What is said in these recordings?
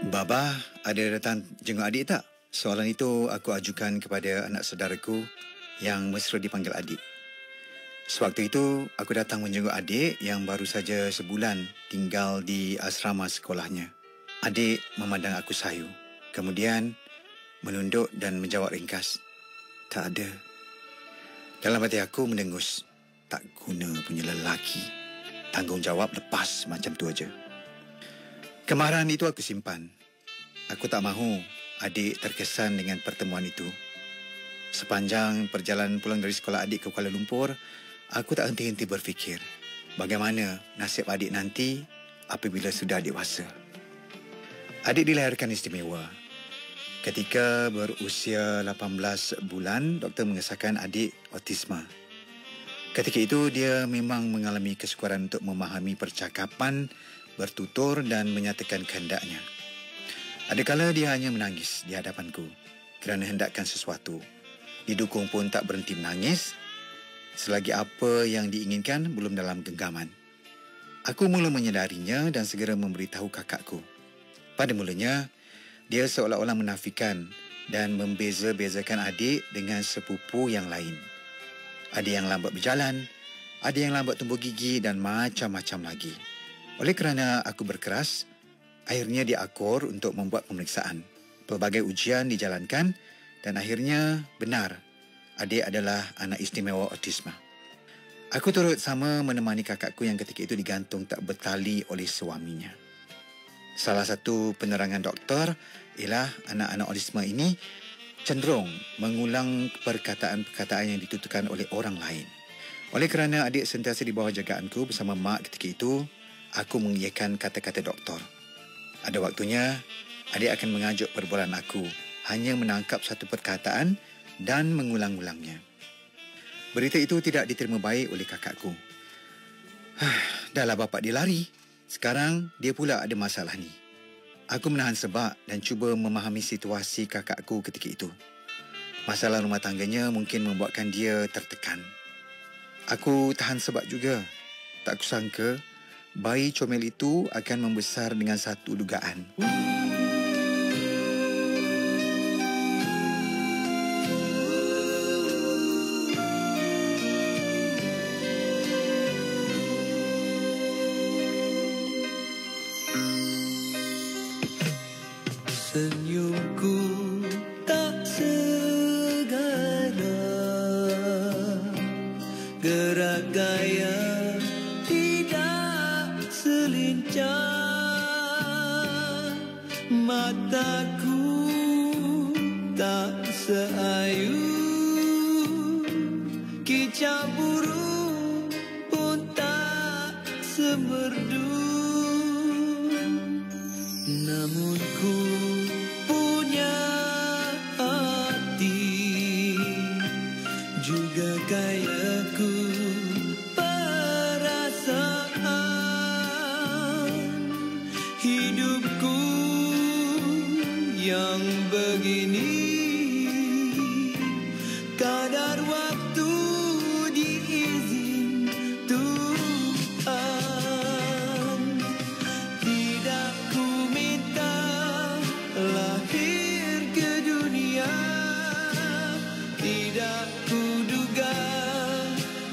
Baba, ada datang jenguk adik tak? Soalan itu aku ajukan kepada anak saudaraku yang mesra dipanggil adik. Sewaktu itu, aku datang menjenguk adik yang baru saja sebulan tinggal di asrama sekolahnya. Adik memandang aku sayu. Kemudian, menunduk dan menjawab ringkas. Tak ada. Dalam hati aku mendengus. Tak guna punya lelaki. Tanggungjawab lepas macam tu aja. Kemarahan itu aku simpan. Aku tak mahu adik terkesan dengan pertemuan itu. Sepanjang perjalanan pulang dari sekolah adik ke Kuala Lumpur, aku tak henti-henti berfikir bagaimana nasib adik nanti apabila sudah dewasa. Adik dilahirkan istimewa. Ketika berusia 18 bulan, doktor mengesahkan adik autisma. Ketika itu, dia memang mengalami kesukaran untuk memahami percakapan, bertutur dan menyatakan kehendaknya. Adakala dia hanya menangis di hadapanku kerana hendakkan sesuatu. Didukung pun tak berhenti menangis selagi apa yang diinginkan belum dalam genggaman. Aku mula menyedarinya dan segera memberitahu kakakku. Pada mulanya, dia seolah-olah menafikan dan membeza-bezakan adik dengan sepupu yang lain. Ada yang lambat berjalan, ada yang lambat tumbuh gigi dan macam-macam lagi. Oleh kerana aku berkeras, akhirnya dia akur untuk membuat pemeriksaan. Pelbagai ujian dijalankan dan akhirnya benar, adik adalah anak istimewa autisma. Aku turut sama menemani kakakku yang ketika itu digantung tak bertali oleh suaminya. Salah satu penerangan doktor ialah anak-anak autisma ini cenderung mengulang perkataan-perkataan yang dituturkan oleh orang lain. Oleh kerana adik sentiasa di bawah jagaanku bersama mak ketika itu, aku mengiyakan kata-kata doktor. Ada waktunya, adik akan mengajuk perbualan aku, hanya menangkap satu perkataan dan mengulang-ulangnya. Berita itu tidak diterima baik oleh kakakku. Dahlah bapak dia lari. Sekarang dia pula ada masalah ni. Aku menahan sebab dan cuba memahami situasi kakakku ketika itu. Masalah rumah tangganya mungkin membuatkan dia tertekan. Aku tahan sebab juga. Tak kusangka bayi comel itu akan membesar dengan satu dugaan. Senyumku tak segala, gerak gaya tidak selincah, mataku tak seayu, kicau burung pun tak semerdu. Namun ku punya hati, juga kayaku perasaan. Hidupku yang begini, kadar waktu diizin Tuhan. Tidak ku minta lahir ke dunia, tidak ku duga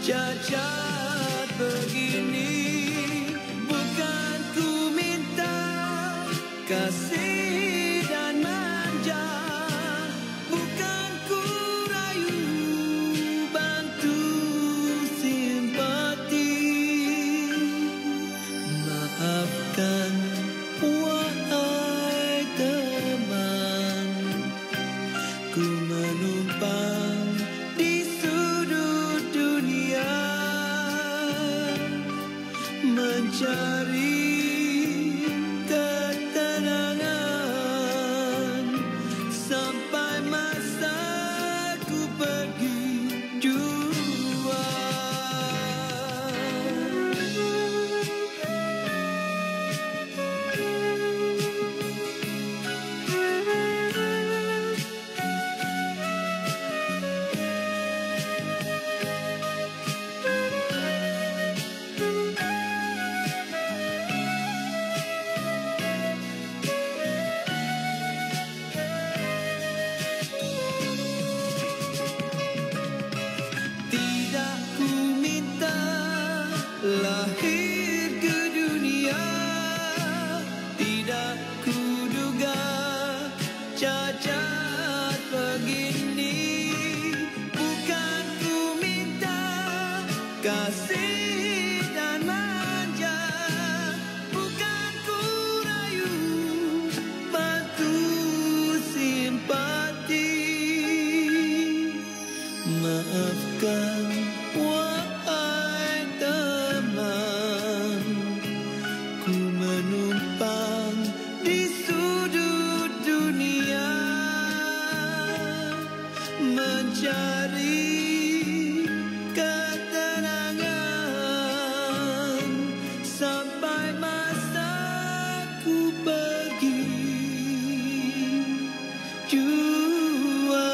cacat begini. Bukan ku minta kasih dan manja, bukan ku rayu bantu simpati. Maafkan wahai teman, ku menumpang di sudut dunia, mencari ketenangan mencari ketenangan sampai masa ku pergi jua.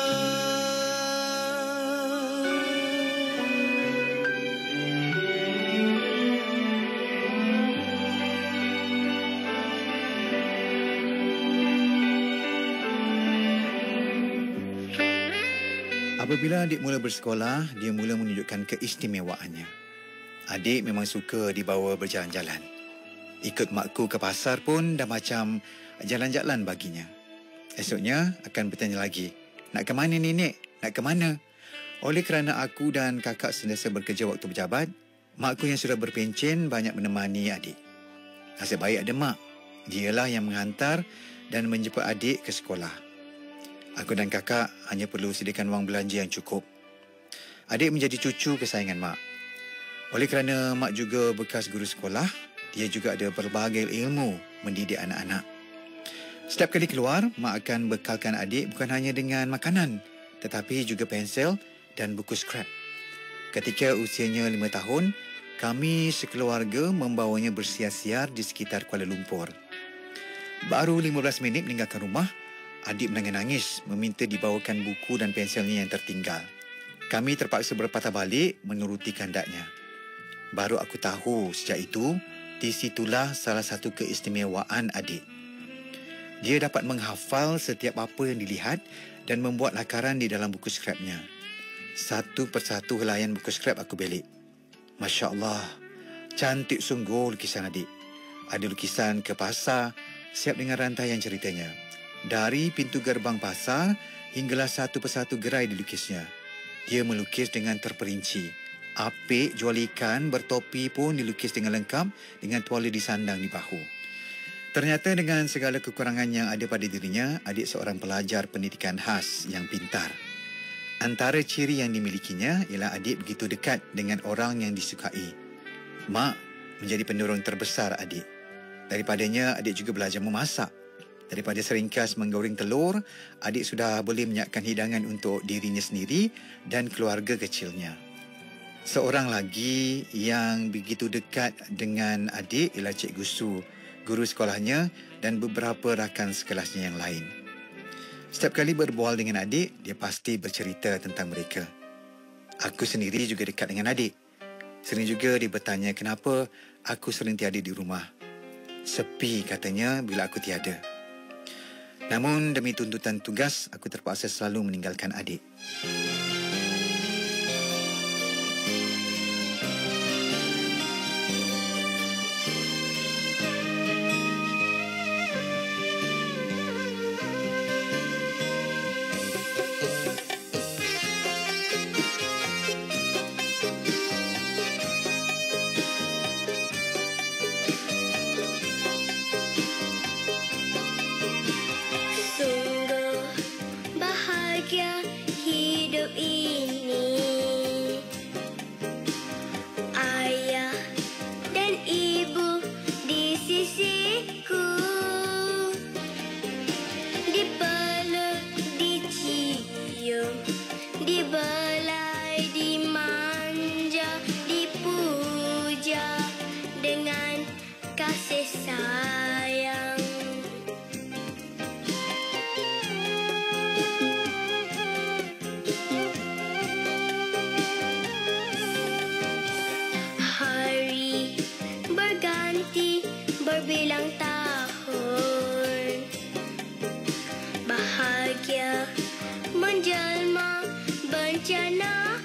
Apabila adik mula bersekolah, dia mula menunjukkan keistimewaannya. Adik memang suka dibawa berjalan-jalan. Ikut makku ke pasar pun dah macam jalan-jalan baginya. Esoknya akan bertanya lagi, nak ke mana nenek? Nak ke mana? Oleh kerana aku dan kakak sentiasa bekerja waktu berjabat, makku yang sudah berpencen banyak menemani adik. Nasib baik ada mak. Dialah yang menghantar dan menjemput adik ke sekolah. Aku dan kakak hanya perlu sediakan wang belanja yang cukup. Adik menjadi cucu kesayangan mak. Oleh kerana mak juga bekas guru sekolah, dia juga ada pelbagai ilmu mendidik anak-anak. Setiap kali keluar, mak akan bekalkan adik bukan hanya dengan makanan, tetapi juga pensel dan buku skrap. Ketika usianya 5 tahun, kami sekeluarga membawanya bersiar-siar di sekitar Kuala Lumpur. Baru 15 minit meninggalkan rumah, adik menangis meminta dibawakan buku dan pensilnya yang tertinggal. Kami terpaksa berpatah balik menuruti kehendaknya. Baru aku tahu sejak itu, di situlah salah satu keistimewaan adik. Dia dapat menghafal setiap apa yang dilihat dan membuat lakaran di dalam buku skrapnya. Satu persatu helaian buku skrap aku belik. Masya Allah, cantik sungguh lukisan adik. Ada lukisan ke pasar, siap dengan rantaian ceritanya. Dari pintu gerbang pasar hinggalah satu persatu gerai dilukisnya. Dia melukis dengan terperinci. Apik jual ikan bertopi pun dilukis dengan lengkap dengan tuala disandang di bahu. Ternyata dengan segala kekurangan yang ada pada dirinya, adik seorang pelajar pendidikan khas yang pintar. Antara ciri yang dimilikinya ialah adik begitu dekat dengan orang yang disukai. Mak menjadi pendorong terbesar adik. Daripadanya, adik juga belajar memasak. Daripada seringkas menggoreng telur, adik sudah boleh menyiapkan hidangan untuk dirinya sendiri dan keluarga kecilnya. Seorang lagi yang begitu dekat dengan adik ialah Cikgu Su, guru sekolahnya dan beberapa rakan sekelasnya yang lain. Setiap kali berbual dengan adik, dia pasti bercerita tentang mereka. Aku sendiri juga dekat dengan adik. Sering juga dia bertanya kenapa aku sering tiada di rumah. Sepi katanya bila aku tiada. Namun demi tuntutan tugas, aku terpaksa selalu meninggalkan adik. Sungguh bahagia hidup ini. Ayah dan ibu di sisiku, dipeluk, dicium, dibelai, dimanja, dipuja dengan kasih sayang. Hari berganti berbilang tahun, bahagia menjelma bencana.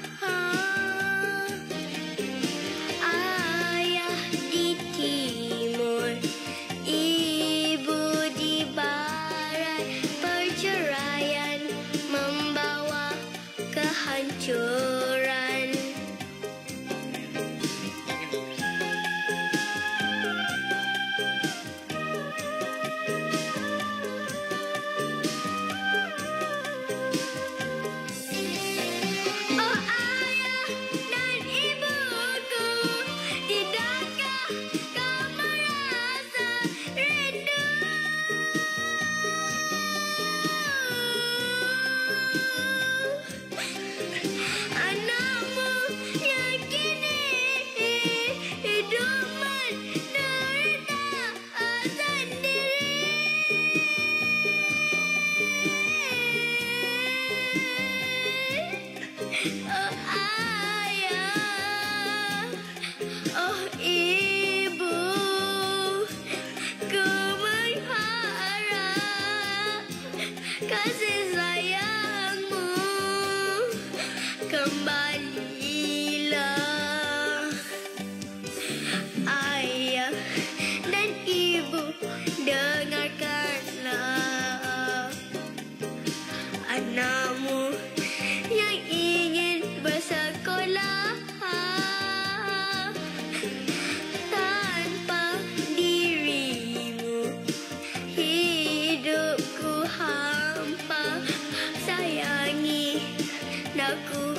Ayah di timur, ibu di barat, perceraian membawa kehancuran. Oh kasih sayangmu kembalilah. Ayah dan ibu, dengarkanlah anakmu yang ingin bersekolah. Tanpa dirimu hidupku hampa. Sayangi aku,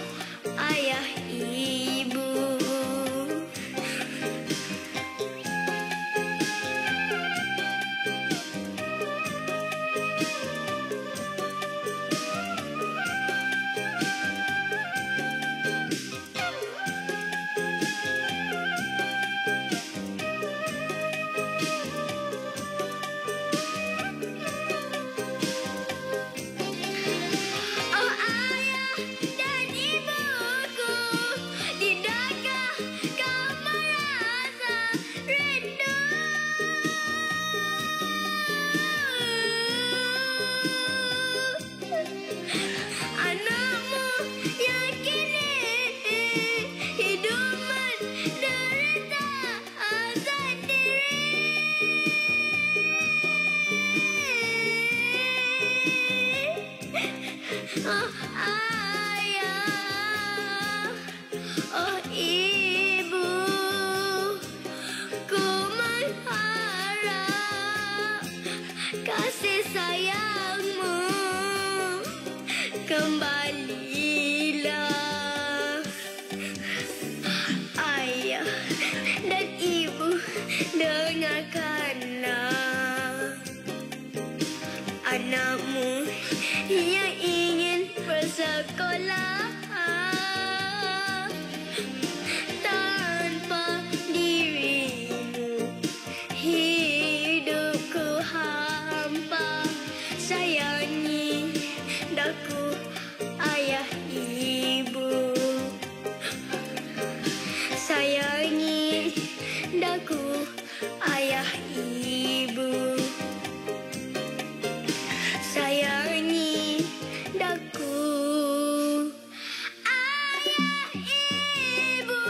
ayah ibu. Oh ayah dan ibuku, tidakkah kau merasa rindu? Anakmu yang kini hidup menderita sendiri. Oh ayah, oh ibu, ku mengharap kasih sayangmu kembalilah. Ayah dan ibu, dengarkanlah anakmu yang ingin bersekolah. Tanpa dirimu hidupku hampa. Sayangi aku, ayah ibu. Sayangi aku, ayah ibu. Sayangi aku, ayah ibu.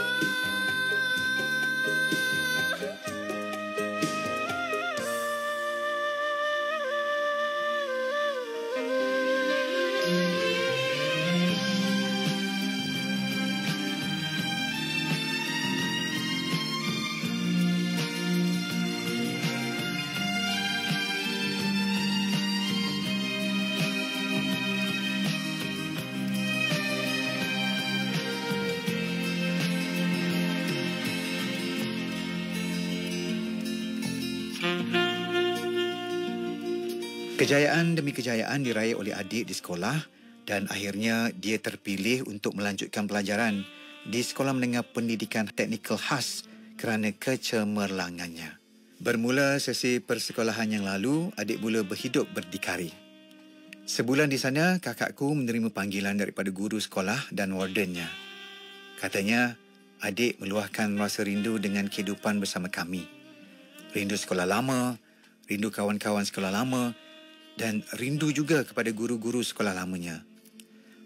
Kejayaan demi kejayaan diraih oleh adik di sekolah dan akhirnya dia terpilih untuk melanjutkan pelajaran di Sekolah Menengah Pendidikan Teknikal Khas kerana kecemerlangannya. Bermula sesi persekolahan yang lalu, adik mula berhidup berdikari. Sebulan di sana, kakakku menerima panggilan daripada guru sekolah dan wardennya. Katanya, adik meluahkan rasa rindu dengan kehidupan bersama kami. Rindu sekolah lama, rindu kawan-kawan sekolah lama dan rindu juga kepada guru-guru sekolah lamanya.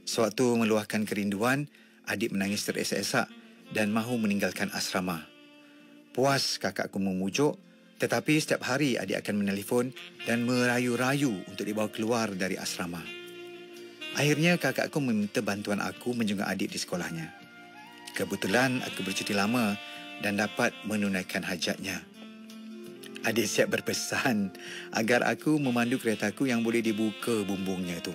Sewaktu meluahkan kerinduan, adik menangis teresak-esak dan mahu meninggalkan asrama. Puas kakakku memujuk, tetapi setiap hari adik akan menelefon dan merayu-rayu untuk dibawa keluar dari asrama. Akhirnya kakakku meminta bantuan aku menjenguk adik di sekolahnya. Kebetulan aku bercuti lama dan dapat menunaikan hajatnya. Adik siap berpesan agar aku memandu keretaku yang boleh dibuka bumbungnya itu.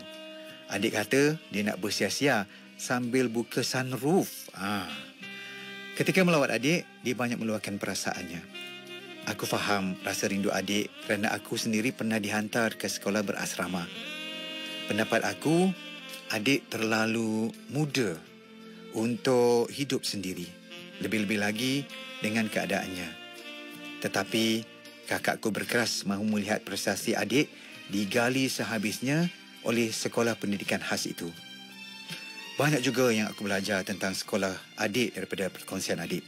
Adik kata dia nak bersia-sia sambil buka sunroof. Ketika melawat adik, dia banyak meluahkan perasaannya. Aku faham rasa rindu adik kerana aku sendiri pernah dihantar ke sekolah berasrama. Pendapat aku, adik terlalu muda untuk hidup sendiri. Lebih-lebih lagi dengan keadaannya. Tetapi kakakku berkeras mahu melihat prestasi adik digali sehabisnya oleh sekolah pendidikan khas itu. Banyak juga yang aku belajar tentang sekolah adik daripada perkongsian adik.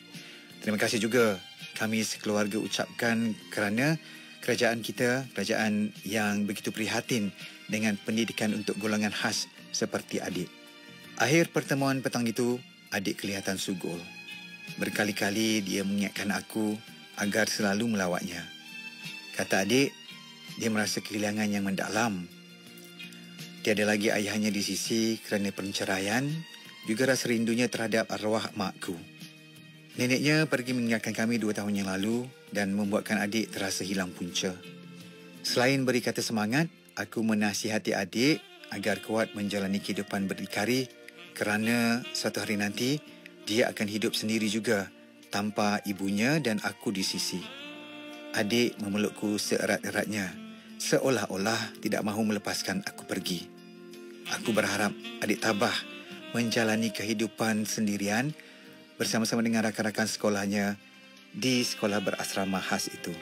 Terima kasih juga kami sekeluarga ucapkan kerana kerajaan kita, kerajaan yang begitu prihatin dengan pendidikan untuk golongan khas seperti adik. Akhir pertemuan petang itu, adik kelihatan sugul. Berkali-kali dia mengingatkan aku agar selalu melawatnya. Kata adik, dia merasa kehilangan yang mendalam. Tiada lagi ayahnya di sisi kerana perceraian, juga rasa rindunya terhadap arwah makku. Neneknya pergi meninggalkan kami 2 tahun yang lalu dan membuatkan adik terasa hilang punca. Selain beri kata semangat, aku menasihati adik agar kuat menjalani kehidupan berdikari kerana suatu hari nanti dia akan hidup sendiri juga tanpa ibunya dan aku di sisi. Adik memelukku seerat-eratnya, seolah-olah tidak mahu melepaskan aku pergi. Aku berharap adik tabah menjalani kehidupan sendirian bersama-sama dengan rakan-rakan sekolahnya di sekolah berasrama khas itu.